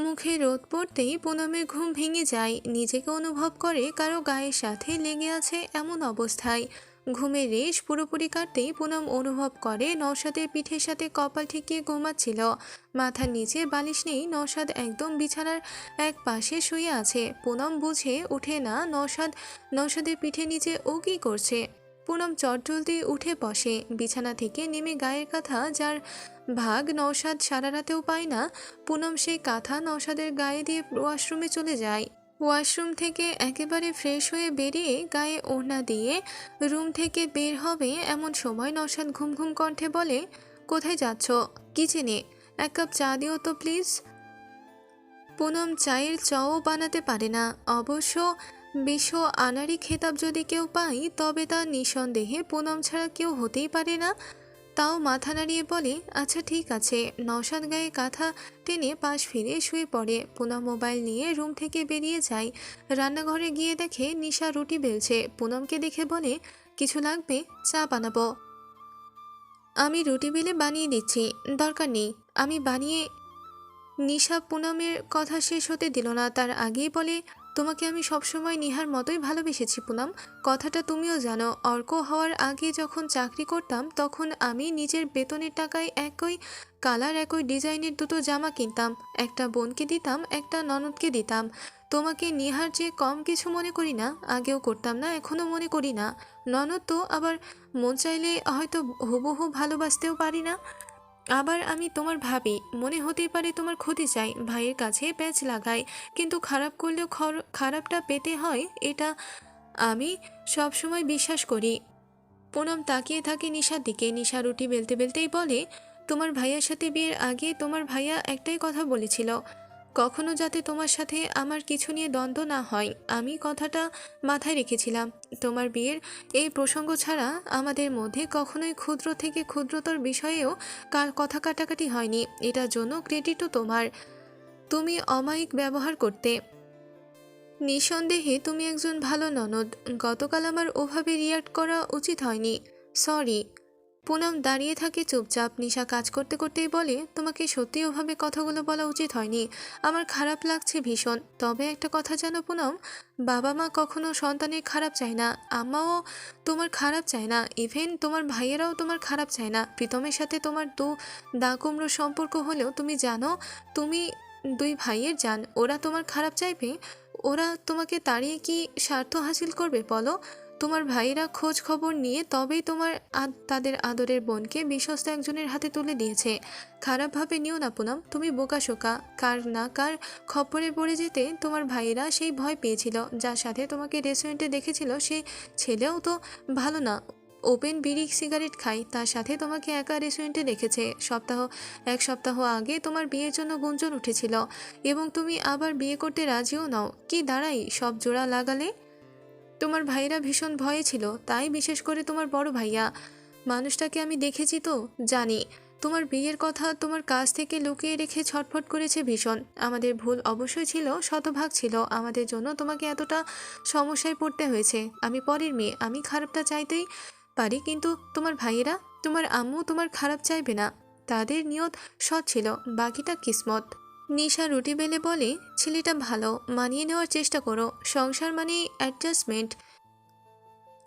মুখে রোদ পড়তেই পুনমের ঘুম ভেঙে যায়। নিজেকে অনুভব করে কারো গায়ের সাথে লেগে আছে এমন অবস্থায়। ঘুমের রেশ পুরোপুরি কাটতেই পুনম অনুভব করে নওশাদের পিঠের সাথে কপাল ঠেকিয়ে ঘুমাচ্ছিল। মাথার নিচে বালিশ নেই, নওশাদ একদম বিছানার এক পাশে শুয়ে আছে। পুনম বুঝে উঠে না নওশাদের পিঠের নিচে ও কি করছে। পুনম চটজলদি উঠে বসে, বিছানা থেকে নেমে গায়ের কাঁথা যার ভাগ নওশাদ সারা রাতেও পায় না, পুনম সেই কাঁথা নওশাদের গায়ে দিয়ে ওয়াশরুমে চলে যায়। ওয়াশরুম থেকে একেবারে ফ্রেশ হয়ে বেরিয়ে গায়ে ওড়না দিয়ে রুম থেকে বের হবে এমন সময় নওশাদ ঘুম ঘুম কণ্ঠে বলে, কোথায় যাচ্ছ? কিচেনে। এক কাপ চা দিও তো প্লিজ। পুনম চায়ের চও বানাতে পারে না। অবশ্য বিশ্ব আনাড়ি খেতাব যদি কেউ পাই তবে তা নিঃসন্দেহে পুনম ছাড়া কেউ হতেই পারে না। তাও মাথা নাড়িয়ে বলে, আচ্ছা ঠিক আছে। নওশাদ গায়ে কাঁথা টেনে পাশ ফিরে শুয়ে পড়ে। পুনম মোবাইল নিয়ে রুম থেকে বেরিয়ে যায়। রান্নাঘরে গিয়ে দেখে নিশা রুটি বেলছে। পুনমকে দেখে বলে, কিছু লাগবে? চা বানাবো। আমি রুটি বেলে বানিয়ে দিচ্ছি। দরকার নেই, আমি বানিয়ে। নিশা পুনমের কথা শেষ হতে দিল না, তার আগেই বলে, তোমাকে আমি সবসময় নিহার মতোই ভালোবেসেছি পুনম। কথাটা তুমিও জানো। অর্ক হওয়ার আগে যখন চাকরি করতাম তখন আমি নিজের বেতনের টাকায় একই কালার একই ডিজাইনের দুটো জামা কিনতাম। একটা বোনকে দিতাম, একটা ননদকে দিতাম। তোমাকে নিহার চেয়ে কম কিছু মনে করি না, আগেও করতাম না, এখনো মনে করি না। ননদ তো আবার মন চাইলে হয়তো হুবহু ভালোবাসতেও পারি না। আবার আমি তোমার ভাবি, মনে হতেই পারে তোমার ক্ষতি চাই, ভাইয়ের কাছে প্যাচ লাগাই, কিন্তু খারাপ করলেও খারাপটা পেতে হয়, এটা আমি সব সময় বিশ্বাস করি। পুনম তাকিয়ে থাকে নিশার দিকে। নিশা রুটি বেলতে বেলতেই বলে, তোমার ভাইয়ার সাথে বিয়ের আগে তোমার ভাইয়া একটাই কথা বলেছিল, কখনো যাতে তোমার সাথে আমার কিছু নিয়ে দ্বন্দ্ব না হয়। আমি কথাটা মাথায় রেখেছিলাম। তোমার বিয়ের এই প্রসঙ্গ ছাড়া আমাদের মধ্যে কখনোই ক্ষুদ্র থেকে ক্ষুদ্রতর বিষয়েও কথা কাটাকাটি হয়নি। এটার জন্য ক্রেডিটও তোমার। তুমি অমায়িক ব্যবহার করতে। নিঃসন্দেহে তুমি একজন ভালো ননদ। গতকাল আমার ওভাবে রিয়াক্ট করা উচিত হয়নি, সরি। পুনম দাঁড়িয়ে থাকে চুপচাপ। নিশা কাজ করতে করতেই বলে, তোমাকে সত্যি ওভাবে কথাগুলো বলা উচিত হয়নি, আমার খারাপ লাগছে ভীষণ। তবে একটা কথা জানো পুনম, বাবা মা কখনো সন্তানের খারাপ চায় না, আম্মাও তোমার খারাপ চায় না, ইভেন তোমার ভাইয়েরাও তোমার খারাপ চায় না। প্রীতমের সাথে তোমার দা কুমড়ো সম্পর্ক হলেও তুমি জানো তুমি দুই ভাইয়ের জান, ওরা তোমার খারাপ চাইবে? ওরা তোমাকে তাড়িয়ে কি স্বার্থ হাসিল করবে বলো? তোমার ভাইরা খোঁজ খবর নিয়ে তবেই তাদের আদরের বোনকে বিশ্বস্ত একজনের হাতে তুলে দিয়েছে। খারাপভাবে নিও না পুনম, তুমি বোকাশোকা। কার না কার খপ্পরে পড়ে যেতে তোমার ভাইরা সেই ভয় পেয়েছিল। যার সাথে তোমাকে রেস্টুরেন্টে দেখেছিল সে ছেলেও তো ভালো না, ওপেন বিড়ি সিগারেট খাই, তার সাথে তোমাকে একা রেস্টুরেন্টে দেখেছে। এক সপ্তাহ আগে তোমার বিয়ের জন্য গুঞ্জন উঠেছিল এবং তুমি আবার বিয়ে করতে রাজিও নাও। কি দাঁড়াই সব জোড়া লাগালে? তোমার ভাইরা ভীষণ ভয়ে ছিল, তাই বিশেষ করে তোমার বড় ভাইয়া। মানুষটাকে আমি দেখেছি তো জানি। তোমার বিয়ের কথা তোমার কাছ থেকে লুকিয়ে রেখে ছটফট করেছে ভীষণ। আমাদের ভুল অবশ্যই ছিল, শতভাগ ছিল আমাদের জন্য তোমাকে এতটা সমস্যায় পড়তে হয়েছে। আমি পরের মেয়ে, আমি খারাপটা চাইতেই পারি, কিন্তু তোমার ভাইয়েরা, তোমার আম্মু তোমার খারাপ চাইবে না। তাদের নিয়ত সৎ ছিল, বাকিটা কিসমত। নিশা রুটি বেলে বলে, ছেলেটা ভালো, মানিয়ে নেওয়ার চেষ্টা করো। সংসার মানে অ্যাডজাস্টমেন্ট।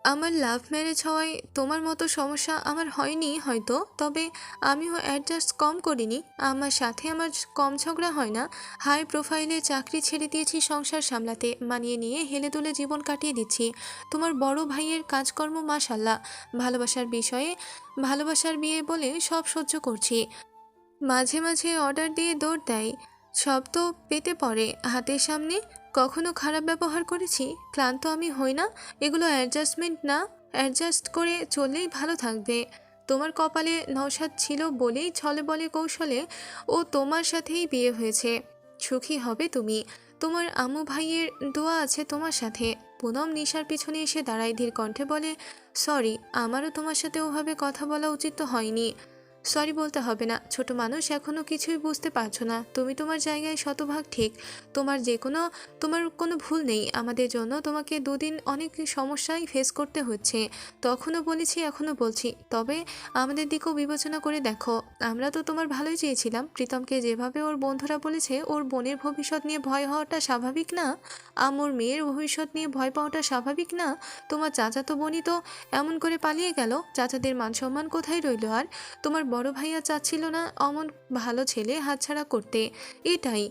আমার লাভ ম্যারেজ হওয়ায় তোমার মতো সমস্যা আমার হয়নি হয়তো, তবে আমিও অ্যাডজাস্ট কম করিনি। আমার সাথে আমার কম ঝগড়া হয় না। হাই প্রোফাইলে চাকরি ছেড়ে দিয়েছি সংসার সামলাতে, মানিয়ে নিয়ে হেলে দুলে জীবন কাটিয়ে দিচ্ছি। তোমার বড় ভাইয়ের কাজকর্ম মাশাল্লাহ, ভালোবাসার বিষয়ে ভালোবাসার বিয়ে বলে সব সহ্য করছি। মাঝে মাঝে অর্ডার দিয়ে দৌড় দেয়, সব তো পেতে পড়ে হাতের সামনে। কখনো খারাপ ব্যবহার করেছি? ক্লান্ত আমি হই না? এগুলো অ্যাডজাস্টমেন্ট না? অ্যাডজাস্ট করে চললেই ভালো থাকবে। তোমার কপালে নওশাদ ছিল বলেই ছলে বলে কৌশলে ও তোমার সাথেই বিয়ে হয়েছে। সুখী হবে তুমি। তোমার আম্মু ভাইয়ের দোয়া আছে তোমার সাথে। পুনম নিশার পিছনে এসে দাঁড়ায়, ধীর কণ্ঠে বলে, সরি, আমারও তোমার সাথে ওভাবে কথা বলা উচিত তো হয়নি। সরি বলতে হবে না, ছোট মানুষ, এখনো কিছুই বুঝতে পারছো না। তুমি তোমার জায়গায় শতভাগ ঠিক। তোমার কোনো ভুল নেই। আমাদের জন্য তোমাকে দুদিন অনেক সমস্যাই ফেস করতে হচ্ছে। তখনও বলেছি, এখনো বলছি। তবে আমাদের দিকেও বিবেচনা করে দেখো। আমরা তো তোমার ভালোই চেয়েছিলাম। প্রীতমকে যেভাবে ওর বন্ধুরা বলেছে ওর বোনের ভবিষ্যৎ নিয়ে ভয় হওয়াটা স্বাভাবিক না? আমার মেয়ের ভবিষ্যৎ নিয়ে ভয় পাওয়াটা স্বাভাবিক না? তোমার চাচাতো বোনই তো এমন করে পালিয়ে গেল, চাচাদের মান সম্মান কোথায় রইল আর? তোমার বড় ভাইয়া চাচ্ছিল না অমন ভালো ছেলে হাতছাড়া করতে? এটাই।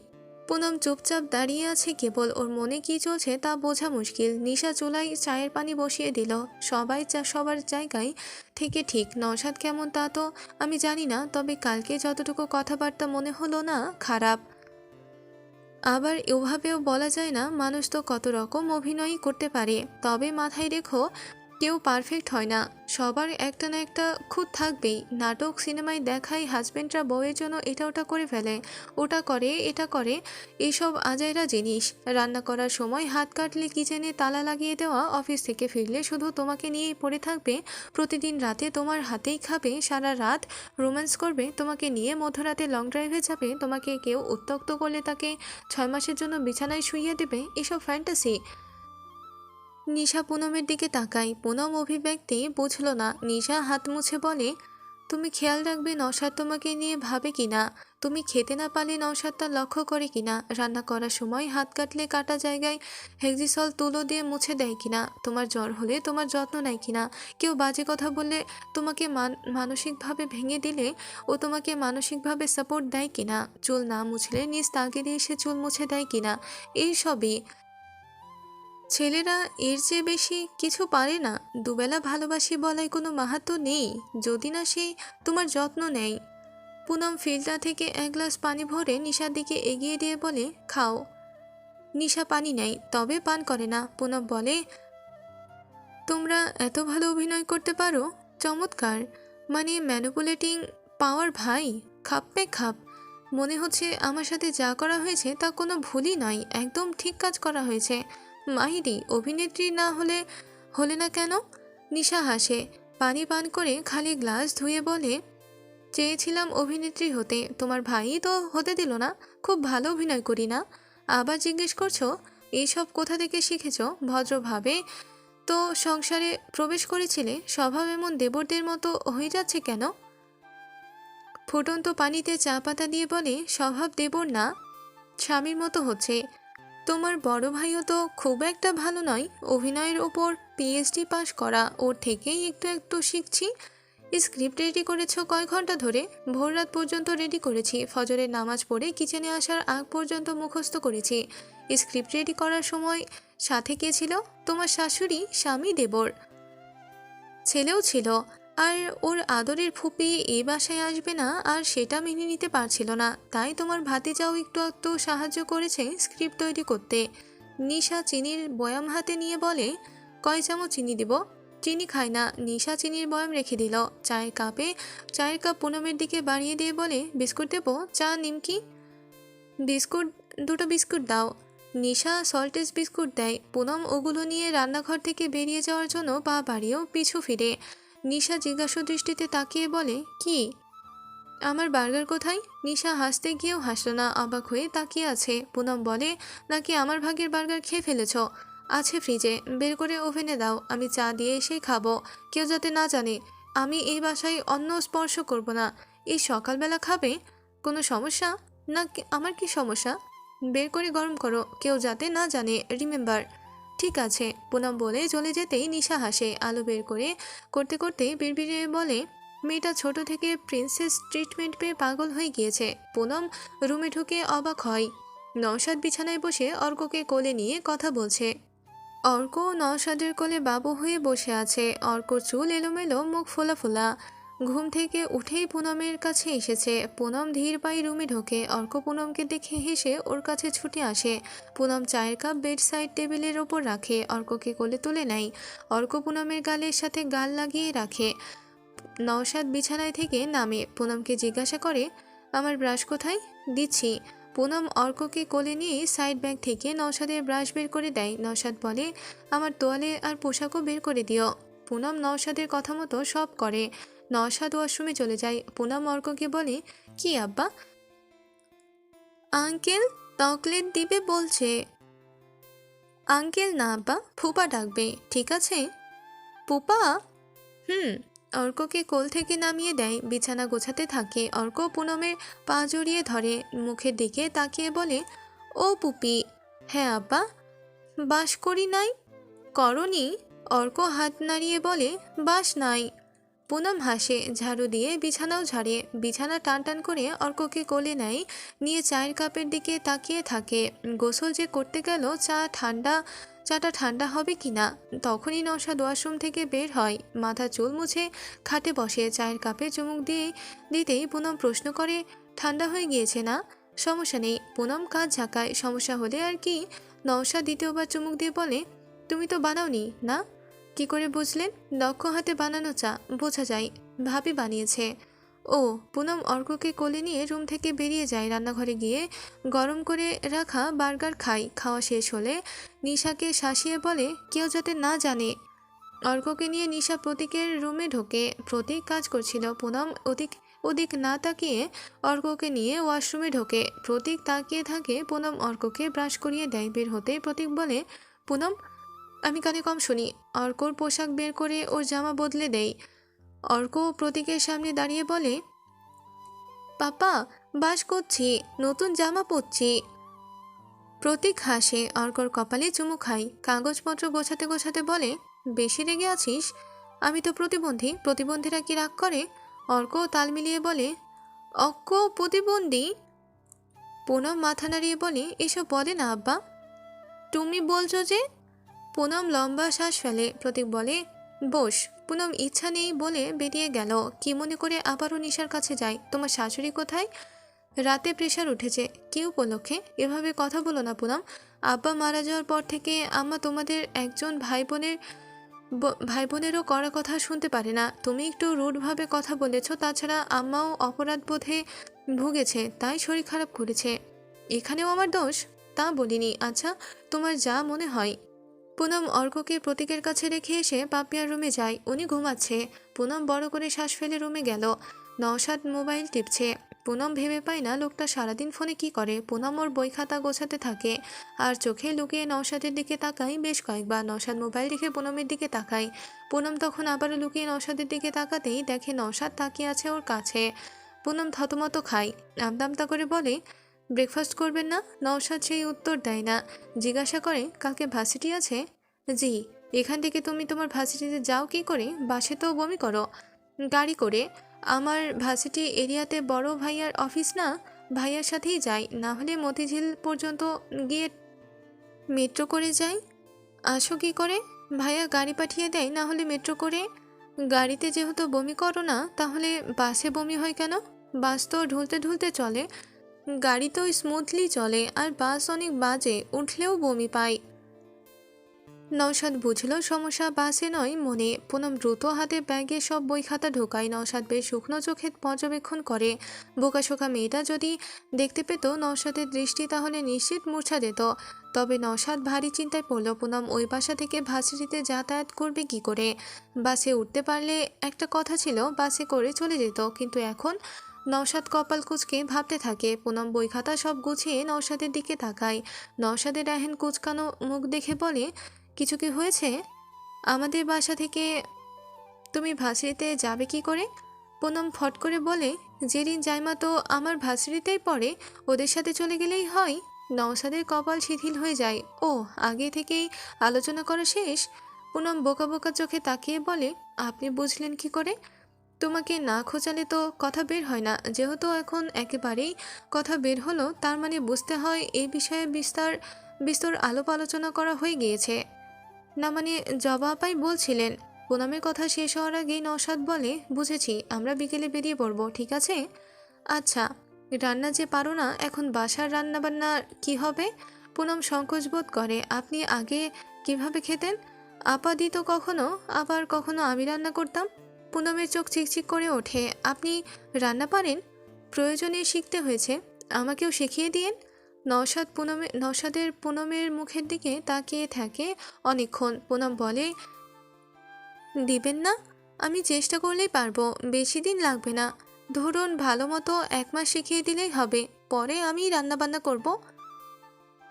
পুনম চুপচাপ দাঁড়িয়ে আছে, কেবল ওর মনে কি চলছে তা বোঝা মুশকিল। নিশা চুলায় চায়ের পানি বসিয়ে দিল। সবাই সবার জায়গায় থেকে ঠিক। নওশাদ কেমন তা তো আমি জানি না, তবে কালকে যতটুকু কথাবার্তা মনে হলো না খারাপ। আবার ওভাবেও বলা যায় না, মানুষ তো কত রকম অভিনয়ই করতে পারে। তবে মাথায় রেখো, কেউ পারফেক্ট হয় না। সবার একটা না একটা খুঁত থাকবেই। নাটক সিনেমায় দেখায় হাজবেন্ডরা বউয়ের জন্য এটা ওটা করে ফেলে, ওটা করে এটা করে, এসব আজাইরা জিনিস। রান্না করার সময় হাত কাটলে কিচেনে তালা লাগিয়ে দেওয়া, অফিস থেকে ফিরলে শুধু তোমাকে নিয়েই পড়ে থাকবে, প্রতিদিন রাতে তোমার হাতেই খাবে, সারা রাত রোম্যান্স করবে তোমাকে নিয়ে, মধ্যরাতে লং ড্রাইভে যাবে, তোমাকে কেউ উত্ত্যক্ত করলে তাকে 6 মাসের জন্য বিছানায় শুইয়ে দেবে। এসব ফ্যান্টাসি। নিশা পুনমের দিকে তাকায়। পুনম অভিব্যক্তি বুঝল না। নিশা হাত মুছে বলে, তুমি খেয়াল রাখবে নওশাদ তোমাকে নিয়ে ভাবে কিনা, তুমি খেতে না পারলে নওশাদ তা লক্ষ্য করে কিনা, রান্না করার সময় হাত কাটলে কাটা জায়গায় হেক্সিসল তুলো দিয়ে মুছে দেয় কিনা, তোমার জ্বর হলে তোমার যত্ন নেয় কিনা, কেউ বাজে কথা বললে, তোমাকে মানসিকভাবে ভেঙে দিলে ও তোমাকে মানসিকভাবে সাপোর্ট দেয় কিনা, চুল না মুছলে নিজ তাগিদে এসে চুল মুছে দেয় কিনা। এই সবই। ছেলেরা এর চেয়ে বেশি কিছু পারে না। দুবেলা ভালোবাসি বলায় কোনো মাহাত্ম্য নেই যদি না সে তোমার যত্ন নেয়। পুনম ফিল্টার থেকে এক গ্লাস পানি ভরে নিশার দিকে এগিয়ে দিয়ে বলে, খাও। নিশা পানি নেয়, তবে পান করে না। পুনম বলে, তোমরা এত ভালো অভিনয় করতে পারো, চমৎকার। মানে ম্যানিপুলেটিং পাওয়ার ভাই, খাপ্পে খাপ। মনে হচ্ছে আমার সাথে যা করা হয়েছে তা কোনো ভুলই নয়, একদম ঠিক কাজ করা হয়েছে। মাহিরি অভিনেত্রী না হলে হলে না কেন? নিশা হাসে, পানি পান করে খালি গ্লাস ধুয়ে বলে, চেয়েছিলাম অভিনেত্রী হতে, তোমার ভাই তো হতে দিল না। খুব ভালো অভিনয় করি না? আবার জিজ্ঞেস করছো? এইসব কোথা থেকে শিখেছ? ভদ্রভাবে তো সংসারে প্রবেশ করেছিলে, স্বভাব এমন দেবরদের মতো হয়ে যাচ্ছে কেন? ফুটন্ত পানিতে চা পাতা দিয়ে বলে, স্বভাব দেবর না, স্বামীর মতো হচ্ছে। তোমার বড় ভাইও তো খুব একটা ভালো নয়, অভিনয়ের ওপর পিএইচডি পাশ করা, ওর থেকেই একটু একটু শিখছি। স্ক্রিপ্ট রেডি করেছো কয় ঘন্টা ধরে? ভোর রাত পর্যন্ত রেডি করেছি, ফজরের নামাজ পড়ে কিচেনে আসার আগ পর্যন্ত মুখস্থ করেছি। স্ক্রিপ্ট রেডি করার সময় সাথে কে ছিল? তোমার শাশুড়ি, স্বামী, দেবর, ছেলেও ছিল। আর ওর আদরের ফুপি এই বাসায় আসবে না, আর সেটা মেনে নিতে পারছিল না, তাই তোমার ভাতিজাও একটু একটু সাহায্য করেছে স্ক্রিপ্ট তৈরি করতে। নিশা চিনির বয়াম হাতে নিয়ে বলে, কয় চামচ চিনি দিব? চিনি খায় না। নিশা চিনির বয়াম রেখে দিল। চায়ের কাপ পুনমের দিকে বাড়িয়ে দিয়ে বলে, বিস্কুট দেবো? চা, নিমকি? বিস্কুট, দুটো বিস্কুট দাও। নিশা সল্টেজ বিস্কুট দেয়। পুনম ওগুলো নিয়ে রান্নাঘর থেকে বেরিয়ে যাওয়ার জন্য পা বাড়িয়েও পিছু ফিরে। নিশা জিজ্ঞাসা দৃষ্টিতে তাকিয়ে বলে, কি? আমার বার্গার কোথায়? নিশা হাসতে গিয়েও হাসল না, অবাক হয়ে তাকিয়ে আছে। পুনম বলে, নাকি আমার ভাগের বার্গার খেয়ে ফেলেছ? আছে ফ্রিজে, বের করে ওভেনে দাও, আমি চা দিয়ে এসেই খাবো। কেউ যাতে না জানে আমি এই বাসায় অন্ন স্পর্শ করব না। এই সকালবেলা খাবে? কোনো সমস্যা? না আমার কি সমস্যা? বের করে গরম করো, কেউ যাতে না জানে, রিমেম্বার। ঠিক আছে, পুনম বলে চলে যেতেই নিশা হাসে। আলো বের করতে করতে বিড়বিড়িয়ে বলে, মেয়েটা ছোট থেকে প্রিন্সেস ট্রিটমেন্ট পেয়ে পাগল হয়ে গিয়েছে। পুনম রুমে ঢুকে অবাক হয়। নওশাদ বিছানায় বসে অর্ককে কোলে নিয়ে কথা বলছে। অর্ক নওশাদের কোলে বাবু হয়ে বসে আছে। অর্কর চুল এলোমেলো, মুখ ফোলা ফোলা। ঘুম থেকে উঠেই পুনমের কাছে এসেছে। পুনম ধীর পায়ে রুমে ঢোকে। অর্ক পুনমকে দেখে হেসে ওর কাছে ছুটে আসে। পুনম চায়ের কাপ বেড সাইড টেবিলের ওপর রাখে, অর্ককে কোলে তুলে নেয়। অর্ক পুনমের গালের সাথে গাল লাগিয়ে রাখে। নওশাদ বিছানায় থেকে নামে, পুনমকে জিজ্ঞাসা করে, আমার ব্রাশ কোথায়? দিচ্ছি। পুনম অর্ককে কোলে নিয়ে সাইড ব্যাগ থেকে নওশাদের ব্রাশ বের করে দেয়। নওশাদ বলে, আমার তোয়ালে আর পোশাকও বের করে দিও। পুনম নওশাদের কথা মতো সব করে। নওশাদ ওয়াশরুমে চলে যায়। পুনম অর্ককে বলে, কি আব্বা? আঙ্কেল চকলেট দিবে বলছে। আঙ্কেল না আব্বা, ফুপা ডাকবে, ঠিক আছে? পুপা? হুম। অর্ককে কোল থেকে নামিয়ে দেয়, বিছানা গোছাতে থাকে। অর্ক পুনমের পা জড়িয়ে ধরে, মুখের দিকে তাকিয়ে বলে, ও পুপি। হ্যাঁ আব্বা। বাস করি নাই? করনি? অর্ক হাত নাড়িয়ে বলে, বাস নাই। পুনম হাসে, ঝাড়ু দিয়ে বিছানাও ঝাড়ে। বিছানা টান টান করে অর্ককে কোলে নেয়, নিয়ে চায়ের কাপের দিকে তাকিয়ে থাকে। গোসল যে করতে গেল, চাটা ঠান্ডা হবে কিনা। তখনই নওশাদ ওয়াশরুম থেকে বের হয়, মাথা চুল মুছে খাটে বসে। চায়ের কাপে চুমুক দিতেই পুনম প্রশ্ন করে, ঠান্ডা হয়ে গিয়েছে না? সমস্যা নেই। পুনম কাজ ঝাঁকায়, সমস্যা হলে আর কি। নওশাদ দ্বিতীয়বার চুমুক দিয়ে বলে, তুমি তো বানাওনি না? কি করে বুঝলেন? দক্ষ হাতে বানানো চা, বোঝা যায়। ভাবি বানিয়েছে। ও। পুনম অর্ককে কোলে নিয়ে রুম থেকে বেরিয়ে যায়, রান্নাঘরে গিয়ে গরম করে রাখা বার্গার খায়। খাওয়া শেষ হলে নিশাকে শাসিয়ে বলে, কেউ যাতে না জানে। অর্ককে নিয়ে নিশা প্রতীকের রুমে ঢোকে। প্রতীক কাজ করছিল। পুনম ওদিক না তাকিয়ে অর্ককে নিয়ে ওয়াশরুমে ঢোকে। প্রতীক তাকিয়ে থাকে। পুনম অর্ককে ব্রাশ করিয়ে দেয়। বের হতে প্রতীক বলে, পুনম, আমি কানে কম শুনি। অর্কর পোশাক বের করে ওর জামা বদলে দেই। অর্ক প্রতীকের সামনে দাঁড়িয়ে বলে, পাপা, বাস করছি, নতুন জামা পরছি। প্রতীক হাসে, অর্কর কপালে চুমু খায়। কাগজপত্র গোছাতে গোছাতে বলে, বেশি রেগে আছিস? আমি তো প্রতিবন্ধী, প্রতিবন্ধীরা কি রাগ করে? অর্ক তাল মিলিয়ে বলে, অক্ক প্রতিবন্ধী? পুনম মাথা নাড়িয়ে বলে, এসব বলে না আব্বা। তুমি বলছো যে? পুনম লম্বা শ্বাস ফেলে। প্রতীক বলে, বস। পুনম ইচ্ছা নেই বলে বেরিয়ে গেল। কি মনে করে আবারও নিশার কাছে যায়। তোমার শাশুড়ি কোথায়? রাতে প্রেশার উঠেছে। কি উপলক্ষে? এভাবে কথা বলো না পুনম। আব্বা মারা যাওয়ার পর থেকে আম্মা তোমাদের একজন ভাই বোনেরও কড়া কথা শুনতে পারে না। তুমি একটু রুডভাবে কথা বলেছ। তাছাড়া আম্মাও অপরাধ বোধে ভুগেছে, তাই শরীর খারাপ করেছে। এখানেও আমার দোষ? তা বলিনি। আচ্ছা, তোমার যা মনে হয়। পুনম অর্ককে প্রতীকের কাছে রেখে এসে পাপিয়ার রুমে যায়। উনি ঘুমাচ্ছে। পুনম বড় করে শ্বাস ফেলে রুমে গেল। নওশাদ মোবাইল টিপছে। পুনম ভেবে পায় না লোকটা সারাদিন ফোনে কি করে। পুনম ওর বই খাতা গোছাতে থাকে আর চোখে লুকিয়ে নওশাদের দিকে তাকায় বেশ কয়েকবার। নওশাদ মোবাইল রেখে পুনমের দিকে তাকায়। পুনম তখন আবারও লুকিয়ে নওশাদের দিকে তাকাতেই দেখে নওশাদ তাকিয়ে আছে ওর কাছে। পুনম থতমত খায়, আমতা আমতা করে বলে, ব্রেকফাস্ট করবেন না? নওশাদ সেই উত্তর দেয় না। জিজ্ঞাসা করে, কালকে ভার্সিটি আছে? জি। এখান থেকে তুমি তোমার ভার্সিটিতে যাও কি করে? বাসে তো বমি করো। গাড়ি করে। আমার ভার্সিটি এরিয়াতে বড় ভাইয়ার অফিস না, ভাইয়ার সাথেই যাই, না হলে মতিঝিল পর্যন্ত গিয়ে মেট্রো করে যাই। আসো কি করে? ভাইয়া গাড়ি পাঠিয়ে দেয়, না হলে মেট্রো করে। গাড়িতে যেহেতু বমি করো না, তাহলে বাসে বমি হয় কেন? বাস তো ঢুলতে ঢুলতে চলে, গাড়ি তো স্মুথলি চলে, আর বাস অনেক বাজে, উঠলেও বমি পায়। নওশাদ বুঝল সমস্যা বাসে নয় মনে। পুনম দ্রুত হাতে ব্যাগে সব বই খাতা ঢোকায়। নওশাদ বেশ শুকনো চোখে পর্যবেক্ষণ করে। বোকাশোকা মেয়েটা যদি দেখতে পেত নওশাদের দৃষ্টি, তাহলে নিশ্চিত মূর্ছা যেত। তবে নওশাদ ভারী চিন্তায় পড়ল। পুনম ওই বাসা থেকে ভার্সিটিতে যাতায়াত করবে কি করে? বাসে উঠতে পারলে একটা কথা ছিল, বাসে করে চলে যেত, কিন্তু এখন? নওশাদ কপাল কুঁচকে ভাবতে থাকে। পুনম বই খাতা সব গুছিয়ে নওশাদের দিকে তাকায়। নওশাদের এহেন কুচকানো মুখ দেখে বলে, কিছু কি হয়েছে? আমাদের বাসা থেকে তুমি ভার্সিটিতে যাবে কি করে? পুনম ফট করে বলে, জেরিন জাইমা তো আমার ভার্সিটিতেই পড়ে, ওদের সাথে চলে গেলেই হয়। নওশাদের কপাল শিথিল হয়ে যায়। ও, আগে থেকেই আলোচনা করা শেষ? পুনম বোকা বোকা চোখে তাকিয়ে বলে, আপনি বুঝলেন কি করে? তোমাকে না খোঁচালে তো কথা বের হয় না। যেহেতু এখন একেবারেই কথা বের হলো, তার মানে বুঝতে হয় এই বিষয়ে বিস্তর আলাপ আলোচনা করা হয়ে গিয়েছে। না মানে, জবা আপাই বলছিলেন। পুনমের কথা শেষ হওয়ার আগেই নওশাদ বলে, বুঝেছি, আমরা বিকেলে বেরিয়ে পড়বো, ঠিক আছে? আচ্ছা। রান্না যে পারো না, এখন বাসার রান্না বান্না কি হবে? পুনম সংকোচ বোধ করে। আপনি আগে কিভাবে খেতেন? আপা দিত কখনো, আবার কখনো আমি রান্না করতাম। পুনমের চোখ চিকচিক করে ওঠে। আপনি রান্না পারেন? প্রয়োজনে শিখতে হয়েছে, আমাকেও শিখিয়ে দিয়েন। নওশাদের পুনমের মুখের দিকে তাকিয়ে থাকে অনেকক্ষণ। পুনম বলে, দিবেন না? আমি চেষ্টা করলেই পারবো, বেশি দিন লাগবে না। ধরুন ভালো মতো 1 মাস শিখিয়ে দিলেই হবে, পরে আমি রান্নাবান্না করব।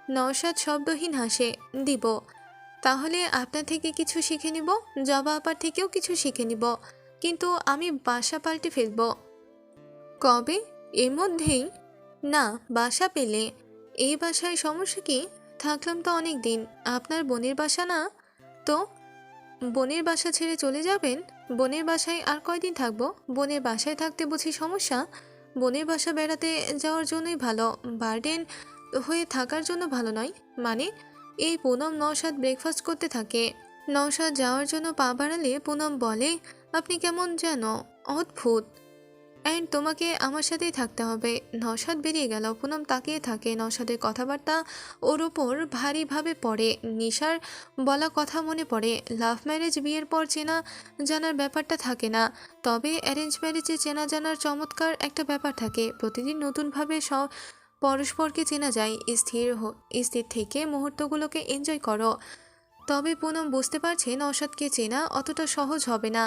নওশাদ শব্দহীন হাসে। দিব। তাহলে আপনার থেকে কিছু শিখে নিব, জবা আপার থেকেও কিছু শিখে নিব, কিন্তু আমি বাসা পাল্টে ফেলব। কবে? এর মধ্যেই? না, বাসা পেলে। এই বাসায় সমস্যা কি? থাকলাম তো অনেক দিন। আপনার বোনের বাসা না? তো বোনের বাসা ছেড়ে চলে যাবেন? বোনের বাসায় আর কয়দিন থাকবো? বোনের বাসায় থাকতে বুঝি সমস্যা? বোনের বাসা বেড়াতে যাওয়ার জন্যই ভালো, বার্ডেন হয়ে থাকার জন্য ভালো নয়। মানে? এই পুনম নওশাদ ব্রেকফাস্ট করতে থাকে। নওশাদ যাওয়ার জন্য পা বাড়ালে পুনম বলে, আপনি কেমন যেন অদ্ভুত। অ্যান্ড তোমাকে আমার সাথেই থাকতে হবে। নওশাদ বেরিয়ে গেল। পুনম তাকিয়ে থাকে। নওশাদের কথাবার্তা ওর ওপর ভারীভাবে পড়ে। নিশার বলা কথা মনে পড়ে। লাভ ম্যারেজ বিয়ের পর চেনা জানার ব্যাপারটা থাকে না, তবে অ্যারেঞ্জ ম্যারেজে চেনা জানার চমৎকার একটা ব্যাপার থাকে। প্রতিদিন নতুনভাবে পরস্পরকে চেনা যায়। স্থির থেকে মুহূর্তগুলোকে এনজয় করো। তবে পুনম বুঝতে পারছে নওশাদকে চেনা অতটা সহজ হবে না।